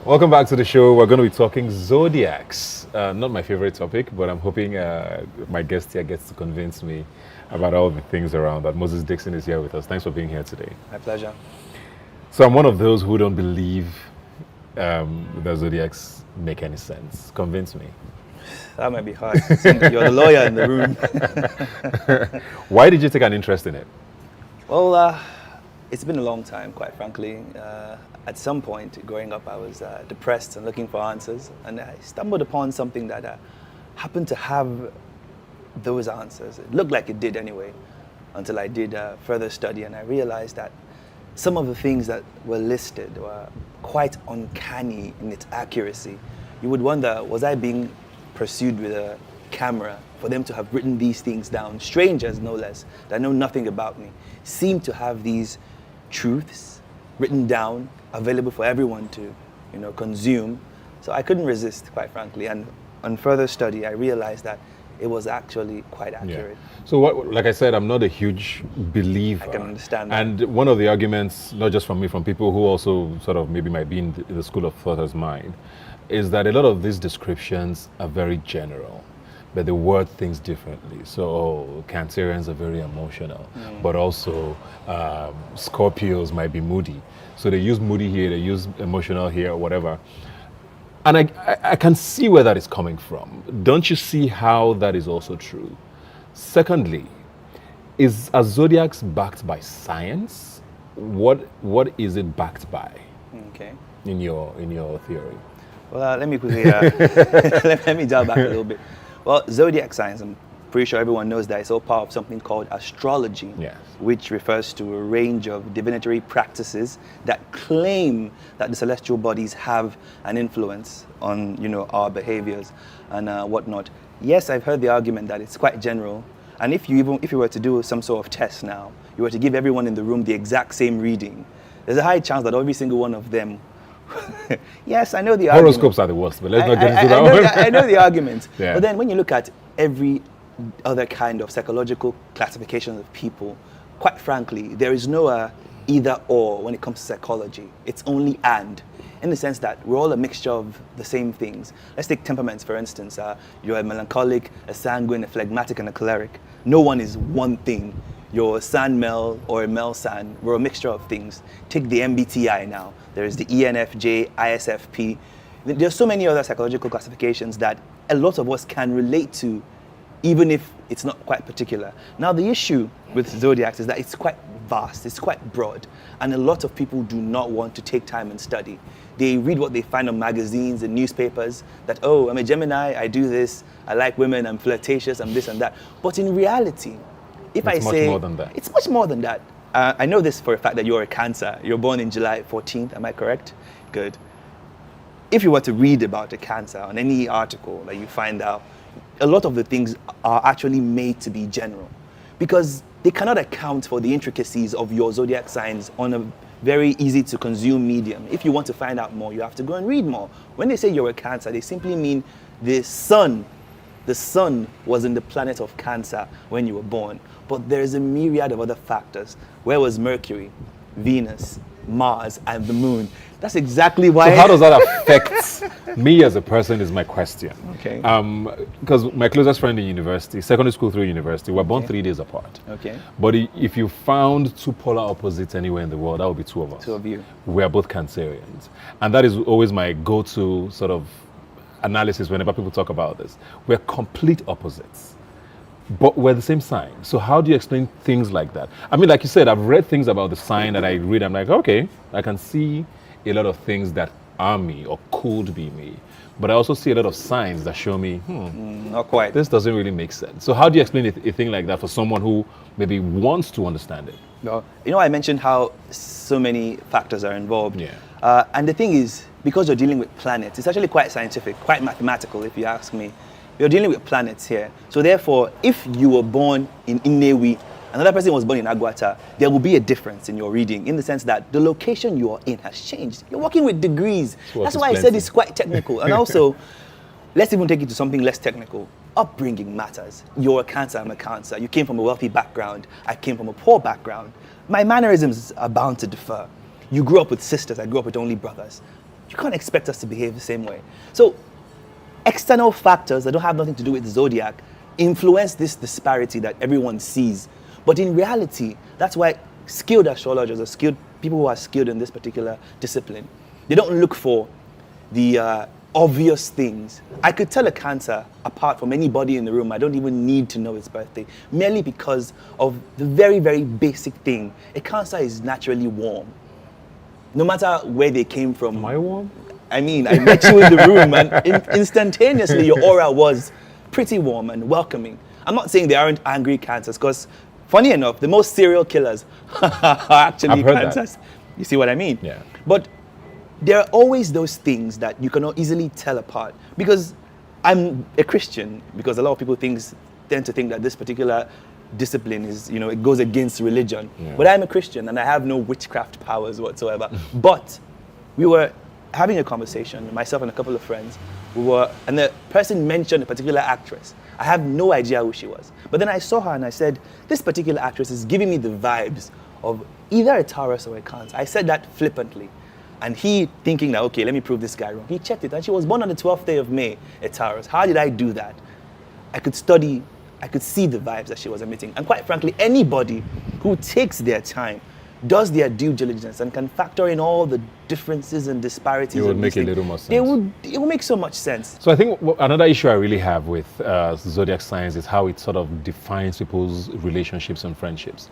Welcome back to the show. We're going to be talking zodiacs. Not my favorite topic, but I'm hoping my guest here gets to convince me about all the things around that. Moses Dickson is here with us. Thanks for being here today. My pleasure. So I'm one of those who don't believe the zodiacs make any sense. Convince me. That might be hard. You're the lawyer in the room. Why did you take an interest in it? Well, it's been a long time, quite frankly. At some point growing up, I was depressed and looking for answers, and I stumbled upon something that happened to have those answers. It looked like it did anyway, until I did further study, and I realized that some of the things that were listed were quite uncanny in its accuracy. You would wonder, was I being pursued with a camera for them to have written these things down? Strangers, no less, that know nothing about me, seem to have these truths written down, available for everyone to, consume. So I couldn't resist, quite frankly. And on further study, I realized that it was actually quite accurate. Yeah. So, like I said, I'm not a huge believer. I can understand that. And one of the arguments, not just from me, from people who also sort of maybe might be in the school of thought as mine, is that a lot of these descriptions are very general, but they word things differently. So, Cancerians are very emotional, but also Scorpios might be moody. So they use moody here, they use emotional here, or whatever. And I can see where that is coming from. Don't you see how that is also true? Secondly, are zodiacs backed by science? What is it backed by? Okay. In your theory? Well, let me quickly let me dial back a little bit. Well, zodiac signs, I'm pretty sure everyone knows that it's all part of something called astrology, Yes. which refers to a range of divinatory practices that claim that the celestial bodies have an influence on, our behaviors and whatnot. Yes, I've heard the argument that it's quite general, and if you were to do some sort of test now, you were to give everyone in the room the exact same reading, there's a high chance that every single one of them yes, I know the argument. Horoscopes are the worst, but let's not get into that one. I know the argument. Yeah. But then when you look at every other kind of psychological classification of people, quite frankly, there is no either or when it comes to psychology. It's only and, in the sense that we're all a mixture of the same things. Let's take temperaments, for instance. You're a melancholic, a sanguine, a phlegmatic, and a choleric. No one is one thing. You're a San Mel or a Mel San. We're a mixture of things. Take the MBTI now. There's the ENFJ, ISFP. There's so many other psychological classifications that a lot of us can relate to, even if it's not quite particular. Now, the issue with zodiacs is that it's quite vast, it's quite broad, and a lot of people do not want to take time and study. They read what they find on magazines and newspapers, that, oh, I'm a Gemini, I do this, I like women, I'm flirtatious, I'm this and that. But in reality, if I say... It's much more than that. It's much more than that. I know this for a fact that you're a Cancer. You're born in July 14th, am I correct? Good. If you were to read about a Cancer on any article that you find out, a lot of the things are actually made to be general because they cannot account for the intricacies of your zodiac signs on a very easy to consume medium. If you want to find out more, you have to go and read more. When they say you're a Cancer, they simply mean the sun was in the planet of Cancer when you were born. But there is a myriad of other factors. Where was Mercury, Venus, Mars, and the moon? That's exactly why... So how does that affect me as a person is my question. Okay. Because my closest friend in university, secondary school through university, we're born 3 days apart. Okay. But if you found two polar opposites anywhere in the world, that would be two of us. Two of you. We are both Cancerians. And that is always my go-to sort of analysis whenever people talk about this. We're complete opposites, but we're the same sign. So how do you explain things like that? I mean, like you said, I've read things about the sign that I read. I'm like, okay, I can see a lot of things that are me or could be me. But I also see a lot of signs that show me, not quite. this doesn't really make sense. So how do you explain a thing like that for someone who maybe wants to understand it? No, I mentioned how so many factors are involved. Yeah. And the thing is, because you're dealing with planets, it's actually quite scientific, quite mathematical, if you ask me. You're dealing with planets here. So therefore, if you were born in Nnewi, another person was born in Aguata, there will be a difference in your reading in the sense that the location you are in has changed. You're working with degrees. That's why I said it's quite technical. And also, let's even take it to something less technical. Upbringing matters. You're a Cancer, I'm a Cancer. You came from a wealthy background. I came from a poor background. My mannerisms are bound to differ. You grew up with sisters, I grew up with only brothers. you can't expect us to behave the same way. So external factors that don't have nothing to do with the zodiac influence this disparity that everyone sees. But in reality, that's why skilled astrologers or skilled people who are skilled in this particular discipline, they don't look for the obvious things. I could tell a Cancer apart from anybody in the room. I don't even need to know its birthday, merely because of the very, very basic thing. A Cancer is naturally warm. No matter where they came from. Am I warm? I mean, I met you in the room and instantaneously your aura was pretty warm and welcoming. I'm not saying they aren't angry Cancers, because funny enough, the most serial killers are actually I've heard Cancers. that. You see what I mean? Yeah. But there are always those things that you cannot easily tell apart. Because I'm a Christian, because a lot of people tend to think that this particular discipline is, it goes against religion. Yeah. But I'm a Christian and I have no witchcraft powers whatsoever. But we were having a conversation, myself and a couple of friends, and the person mentioned a particular actress. I have no idea who she was. But then I saw her and I said, this particular actress is giving me the vibes of either a Taurus or a Cancer. I said that flippantly. And he, thinking that, okay, let me prove this guy wrong, he checked it and she was born on the 12th day of May, a Taurus. How did I do that? I could see the vibes that she was emitting. And quite frankly, anybody who takes their time, does their due diligence, and can factor in all the differences and disparities, It would make a little more sense. It would make so much sense. So I think another issue I really have with zodiac signs is how it sort of defines people's relationships and friendships.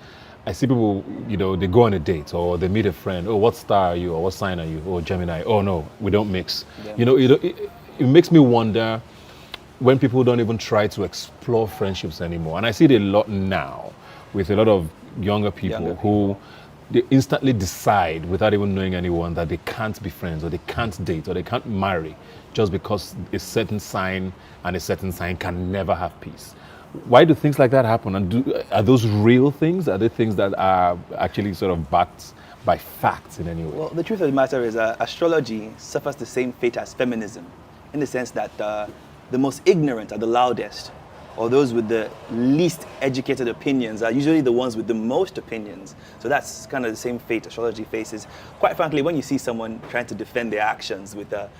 I see people, they go on a date or they meet a friend. Oh, what star are you? Or what sign are you? Oh, Gemini. Oh, no, we don't mix. Yeah. It makes me wonder when people don't even try to explore friendships anymore. And I see it a lot now with a lot of younger people who they instantly decide without even knowing anyone that they can't be friends or they can't date or they can't marry just because a certain sign and a certain sign can never have peace. Why do things like that happen? And are those real things? Are they things that are actually sort of backed by facts in any way? Well, the truth of the matter is astrology suffers the same fate as feminism, in the sense that the most ignorant are the loudest, or those with the least educated opinions are usually the ones with the most opinions. So that's kind of the same fate astrology faces. Quite frankly, when you see someone trying to defend their actions with the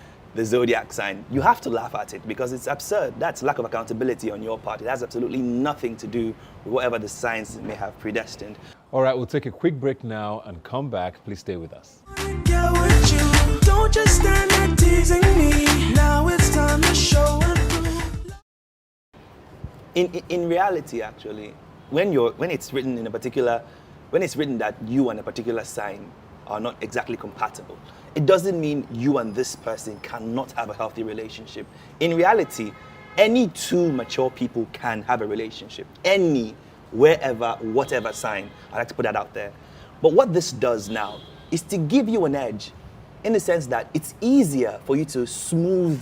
zodiac sign, you have to laugh at it because it's absurd. That's lack of accountability on your part. It has absolutely nothing to do with whatever the signs may have predestined. All right, we'll take a quick break now and come back. Please stay with us. Get with you. Don't just stand there teasing me. Now it's time to show and prove. In reality, actually, when it's written that you and a particular sign are not exactly compatible, it doesn't mean you and this person cannot have a healthy relationship. In reality, any two mature people can have a relationship. Any, wherever, whatever sign. I like to put that out there. But what this does now is to give you an edge, in the sense that it's easier for you to smooth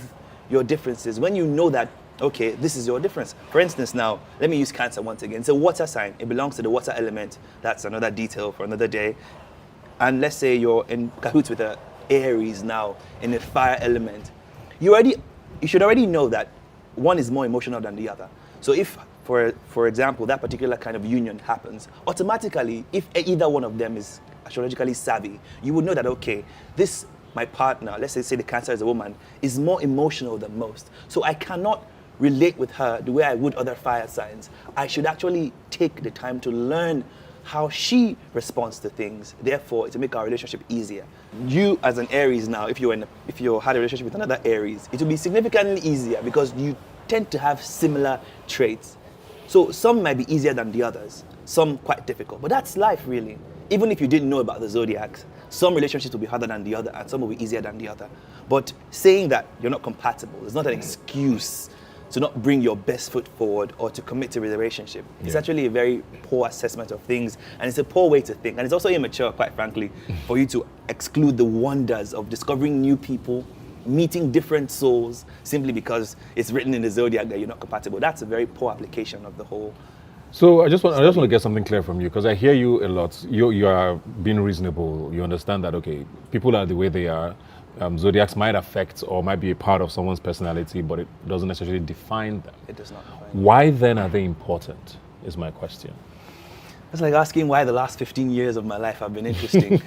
your differences when you know that, okay, this is your difference. For instance, now, let me use Cancer once again. It's a water sign. It belongs to the water element. That's another detail for another day. And let's say you're in cahoots with a Aries now in the fire element. You should already know that one is more emotional than the other. So if, for example, that particular kind of union happens, automatically, if either one of them is astrologically savvy, you would know that, okay, my partner, let's say the Cancer is a woman, is more emotional than most. So I cannot relate with her the way I would other fire signs. I should actually take the time to learn how she responds to things, therefore to make our relationship easier. You as an Aries now, if you had a relationship with another Aries, it will be significantly easier because you tend to have similar traits. So some might be easier than the others, some quite difficult, but that's life really. Even if you didn't know about the zodiacs, some relationships will be harder than the other and some will be easier than the other. But saying that you're not compatible is not an excuse to not bring your best foot forward or to commit to a relationship. It's actually a very poor assessment of things, and it's a poor way to think. And it's also immature, quite frankly, for you to exclude the wonders of discovering new people, meeting different souls, simply because it's written in the zodiac that you're not compatible. That's a very poor application of the whole. So I just want to get something clear from you, because I hear you a lot. You are being reasonable. You understand that, okay, people are the way they are. Zodiacs might affect or might be a part of someone's personality, but it doesn't necessarily define them. It does not define them. Why then are they important, is my question. It's like asking why the last 15 years of my life have been interesting.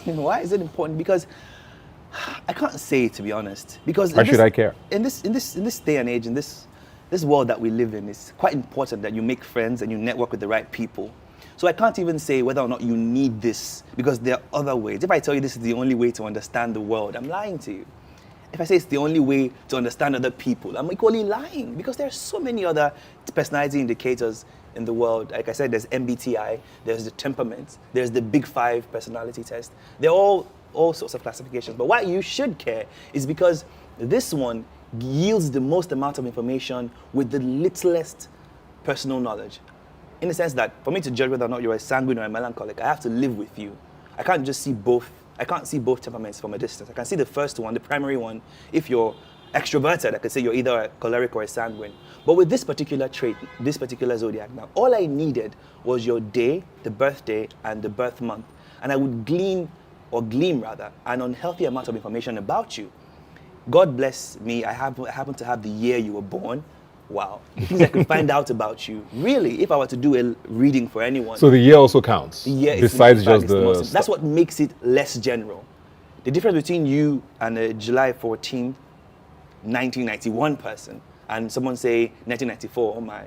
Why is it important? Because I can't say, to be honest, because Why should I care? In this day and age, in this world that we live in, it's quite important that you make friends and you network with the right people. So I can't even say whether or not you need this, because there are other ways. If I tell you this is the only way to understand the world, I'm lying to you. If I say it's the only way to understand other people, I'm equally lying, because there are so many other personality indicators in the world. Like I said, there's MBTI, there's the temperament, there's the Big Five personality test. They're all sorts of classifications. But why you should care is because this one yields the most amount of information with the littlest personal knowledge. In the sense that for me to judge whether or not you're a sanguine or a melancholic, I have to live with you. I can't just see both. I can't see both temperaments from a distance. I can see the first one, the primary one. If you're extroverted, I could say you're either a choleric or a sanguine. But with this particular trait, this particular zodiac now, all I needed was your day, the birthday, and the birth month. And I would glean an unhealthy amount of information about you. God bless me, I happen to have the year you were born. Wow. The things I could find out about you. Really, if I were to do a reading for anyone. So the year also counts? The year besides just that's what makes it less general. The difference between you and a July 14th, 1991 person and someone say 1994, oh my,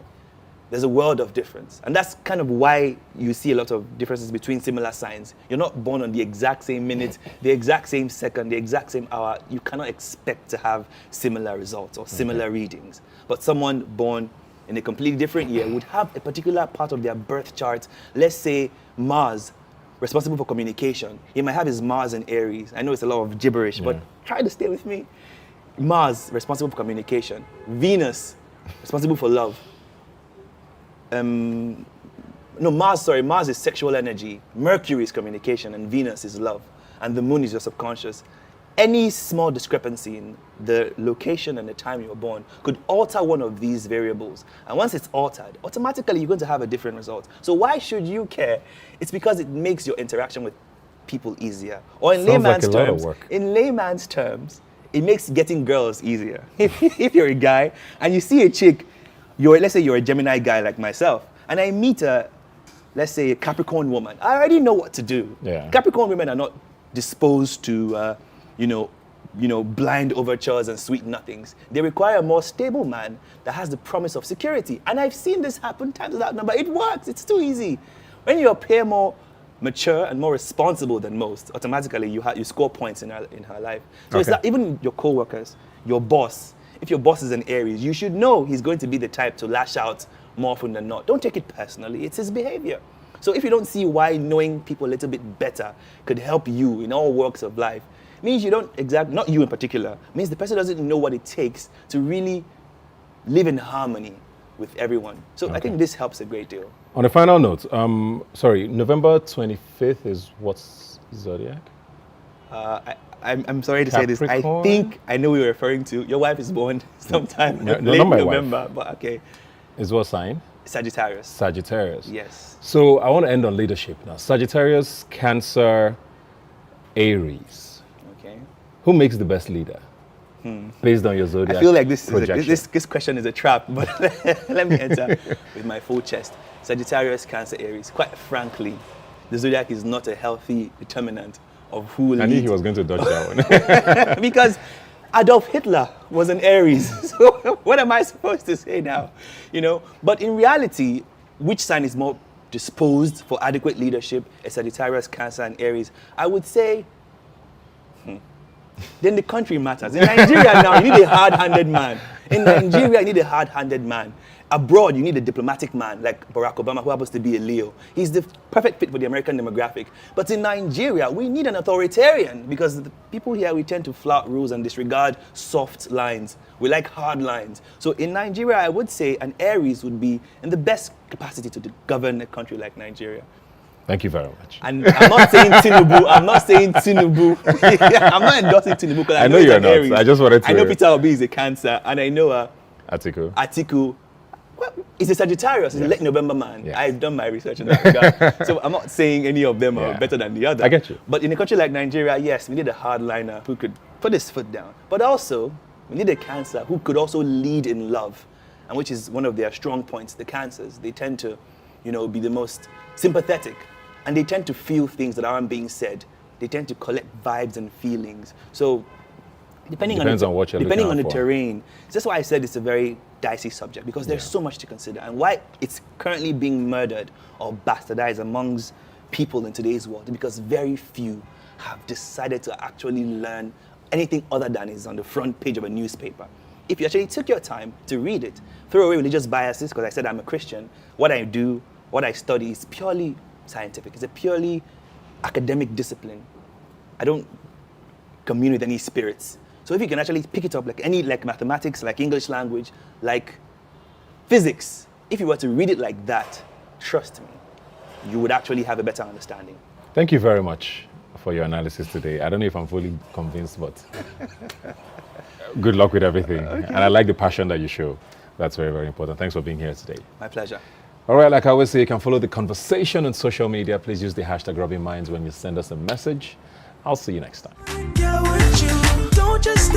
there's a world of difference. And that's kind of why you see a lot of differences between similar signs. You're not born on the exact same minute, the exact same second, the exact same hour. You cannot expect to have similar results or similar readings. But someone born in a completely different year would have a particular part of their birth chart, let's say Mars, responsible for communication. He might have his Mars in Aries. I know it's a lot of gibberish, but try to stay with me. Mars, responsible for communication. Venus, responsible for love. Mars is sexual energy. Mercury is communication, and Venus is love. And the moon is your subconscious. Any small discrepancy in the location and the time you were born could alter one of these variables. And once it's altered, automatically you're going to have a different result. So why should you care? It's because it makes your interaction with people easier. Or in layman's terms, it makes getting girls easier. If you're a guy and you see a chick, let's say you're a Gemini guy like myself, and I meet let's say a Capricorn woman, I already know what to do. Yeah. Capricorn women are not disposed to, blind overtures and sweet nothings. They require a more stable man that has the promise of security. And I've seen this happen times without number. It works. It's too easy. When you appear more mature and more responsible than most, automatically you score points in her life. So it's not even your co-workers, your boss. If your boss is an Aries, you should know he's going to be the type to lash out more often than not. Don't take it personally. It's his behavior. So if you don't see why knowing people a little bit better could help you in all walks of life, means you don't not you in particular, means the person doesn't know what it takes to really live in harmony with everyone. So I think this helps a great deal. On a final note, November 25th is what's zodiac? I'm sorry to say this. I think I know what you're referring to. Your wife is born sometime late November, but okay. Is what sign? Sagittarius. Sagittarius. Yes. So I want to end on leadership now. Sagittarius, Cancer, Aries. Okay. Who makes the best leader? Based on your zodiac. I feel like this question is a trap, but let me enter with my full chest. Sagittarius, Cancer, Aries. Quite frankly, the zodiac is not a healthy determinant of who will lead. I knew he was going to dodge that one. Because Adolf Hitler was an Aries. So what am I supposed to say now? But in reality, which sign is more disposed for adequate leadership? A Sagittarius, Cancer, and Aries. I would say, then the country matters. In Nigeria now, you need a hard-handed man. In Nigeria, you need a hard-handed man. Abroad, you need a diplomatic man like Barack Obama, who happens to be a Leo. He's the perfect fit for the American demographic. But in Nigeria, we need an authoritarian because the people here, we tend to flout rules and disregard soft lines. We like hard lines. So in Nigeria, I would say an Aries would be in the best capacity to govern a country like Nigeria. Thank you very much. And I'm not saying Tinubu. I'm not endorsing Tinubu because I know you're not. Aries. I just wanted to. I know Peter Obi is a Cancer, and I know Atiku. Well, he's a Sagittarius. He's a late November man. Yes. I've done my research in that regard. So I'm not saying any of them are better than the other. I get you. But in a country like Nigeria, yes, we need a hardliner who could put his foot down. But also, we need a Cancer who could also lead in love, and which is one of their strong points. The Cancers, they tend to, be the most sympathetic. And they tend to feel things that aren't being said they tend to collect vibes and feelings. So depending Depends on what you're depending on looking the out for. terrain. That's why I said it's a very dicey subject, because there's so much to consider, and why it's currently being murdered or bastardized amongst people in today's world, because very few have decided to actually learn anything other than is on the front page of a newspaper. If you actually took your time to read it, throw away religious biases, because I said I'm a Christian, what I do, what I study is purely scientific. It's a purely academic discipline. I don't commune with any spirits. So if you can actually pick it up like mathematics, like English language, like physics, if you were to read it like that, trust me, you would actually have a better understanding. Thank you very much for your analysis today. I don't know if I'm fully convinced, but good luck with everything. Okay. And I like the passion that you show. That's very, very important. Thanks for being here today. My pleasure. All right, like I always say, you can follow the conversation on social media. Please use the hashtag #RubbingMinds when you send us a message. I'll see you next time. Get with you. Don't just